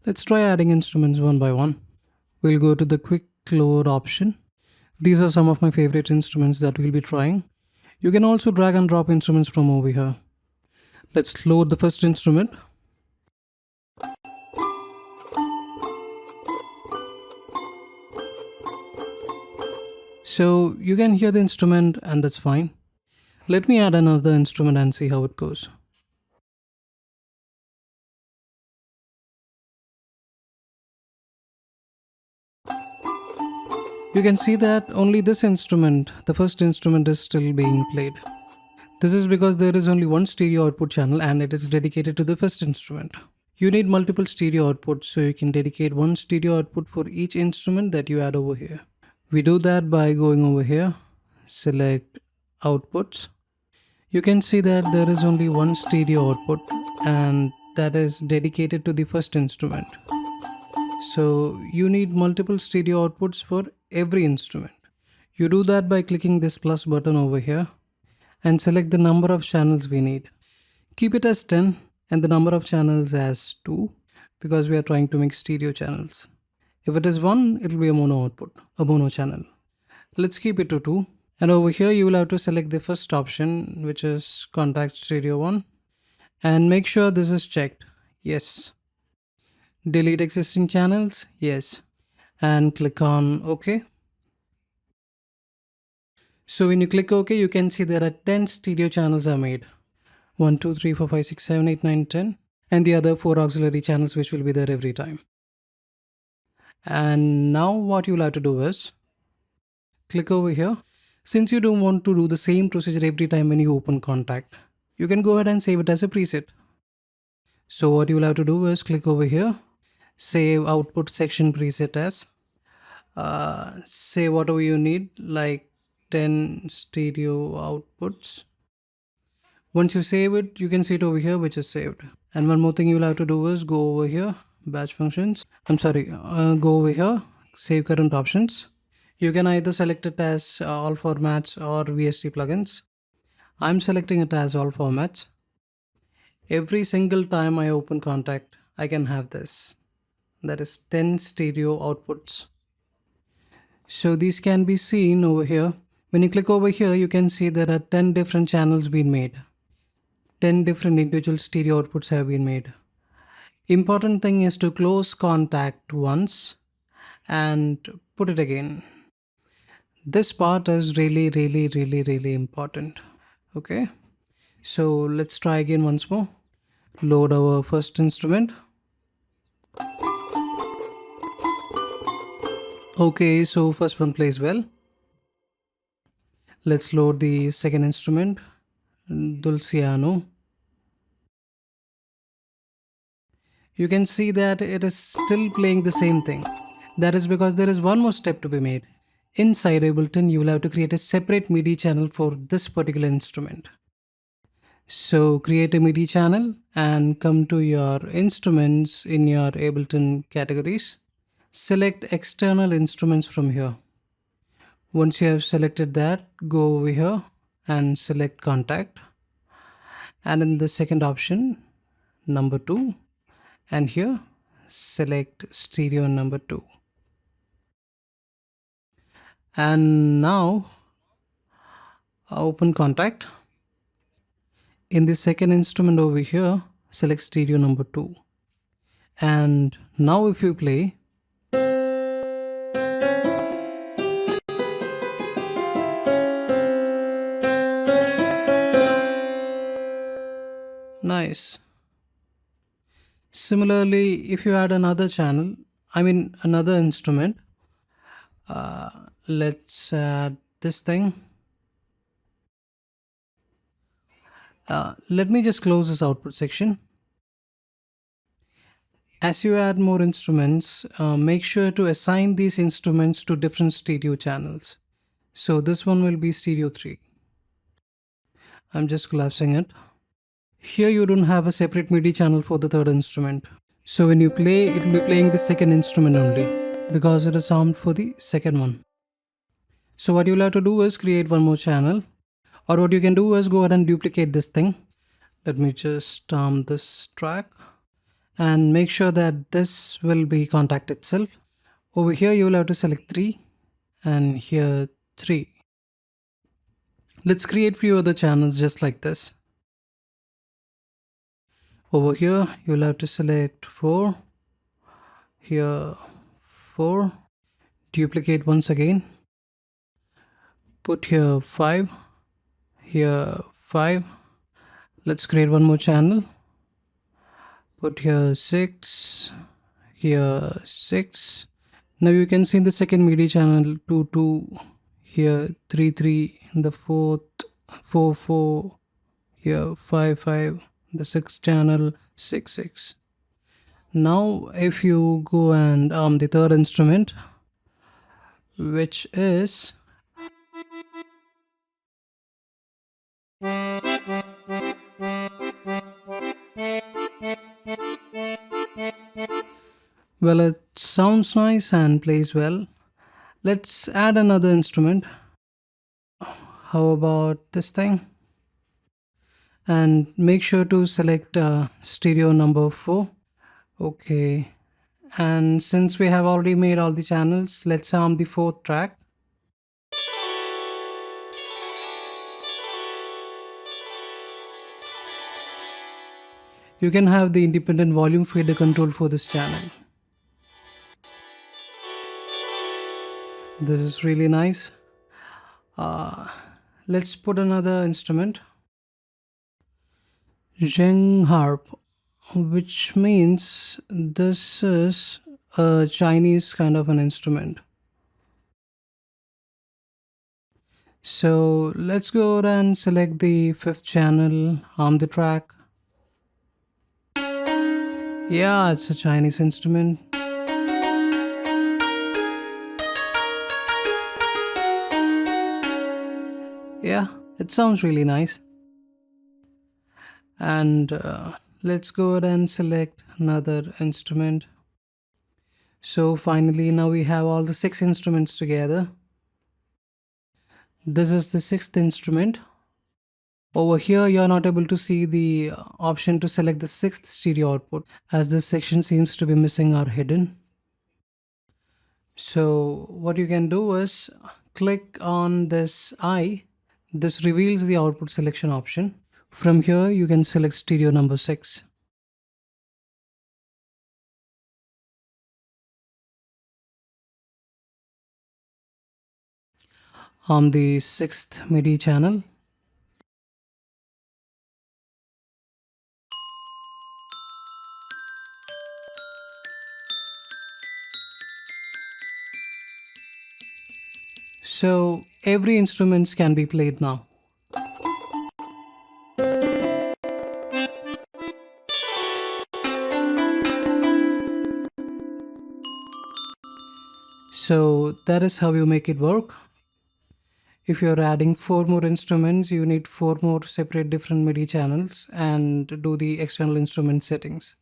Let's try adding instruments one by one. We'll go to the quick load option. These are some of my favorite instruments that we'll be trying. You can also drag and drop instruments from over here. Let's load the first instrument. So you can hear the instrument and that's fine. Let me add another instrument and see how it goes. You can see that only this instrument, the first instrument, is still being played. This is because there is only one stereo output channel and it is dedicated to the first instrument. You need multiple stereo outputs, so you can dedicate one stereo output for each instrument that you add over here. We do that by going over here, select outputs. You can see that there is only one stereo output and that is dedicated to the first instrument. So you need multiple stereo outputs for every instrument. You do that by clicking this plus button over here and select the number of channels we need. Keep it as 10 and the number of channels as 2 because we are trying to make stereo channels. If it is 1, it will be a mono output, a mono channel. Let's keep it to 2. And over here you will have to select the first option, which is Kontakt stereo 1, and make sure this is checked. Yes. Delete existing channels. Yes. And click on OK. So when you click OK, you can see there are 10 stereo channels are made. 1, 2, 3, 4, 5, 6, 7, 8, 9, 10. And the other 4 auxiliary channels which will be there every time. And now what you'll have to do is click over here. Since you don't want to do the same procedure every time when you open Kontakt, you can go ahead and save it as a preset. So what you'll have to do is click over here, save output section preset as, say whatever you need, like 10 stereo outputs. Once you save it, you can see it over here, which is saved. And one more thing you'll have to do is go over here, batch functions. Go over here, save current options. You can either select it as all formats or VST plugins. I'm selecting it as all formats. Every single time I open Kontakt, I can have this. That is 10 stereo outputs. So these can be seen over here. When you click over here, you can see there are 10 different channels being made. 10 different individual stereo outputs have been made. Important thing is to close Kontakt once and put it again. This part is really important. Okay, so let's try again once more. Load our first instrument. Okay, so first one plays well. Let's load the second instrument, Dulciano. You can see that it is still playing the same thing. That is because there is one more step to be made. Inside Ableton, you will have to create a separate MIDI channel for this particular instrument. So create a MIDI channel and come to your instruments in your Ableton categories. Select external instruments from here. Once you have selected that, go over here and select Kontakt. And in the second option, number 2. And here, select stereo number 2. And now open Kontakt. In the second instrument over here, select stereo number 2. And now if you play, nice. Similarly, if you add another channel, another instrument, let's add this thing. Let me just close this output section. As you add more instruments, make sure to assign these instruments to different stereo channels. So this one will be stereo 3. I'm just collapsing it. Here you don't have a separate MIDI channel for the third instrument. So when you play, it will be playing the second instrument only because it is armed for the second one. So what you'll have to do is create one more channel, or what you can do is go ahead and duplicate this thing. Let me just arm this track and make sure that this will be Kontakt itself. Over here you will have to select 3 and here 3. Let's create few other channels just like this. Over here you'll have to select 4, here 4, duplicate once again, put here 5, here 5. Let's create one more channel, put here 6, here 6. Now you can see in the second MIDI channel 2 2, here 3 3, the fourth 4 4, here 5 5, the sixth channel 6 6. Now if you go and the third instrument, which is well, it sounds nice and plays well. Let's add another instrument. How about this thing? And make sure to select stereo number 4. Okay, and since we have already made all the channels, let's arm the fourth track. You can have the independent volume fader control for this channel. This is really nice. Let's put another instrument, Zheng harp, which means this is a Chinese kind of an instrument. So let's go and select the fifth channel, arm the track. Yeah, it's a Chinese instrument. Yeah, it sounds really nice. And let's go ahead and select another instrument. So finally now we have all the 6 instruments together. This is the 6th instrument. Over here you are not able to see the option to select the 6th stereo output, as this section seems to be missing or hidden. So what you can do is click on this eye. This reveals the output selection option. From here you can select stereo number 6. On the 6th MIDI channel. So every instruments can be played now. So that is how you make it work. If you're adding 4 more instruments, you need 4 more separate different MIDI channels and do the external instrument settings.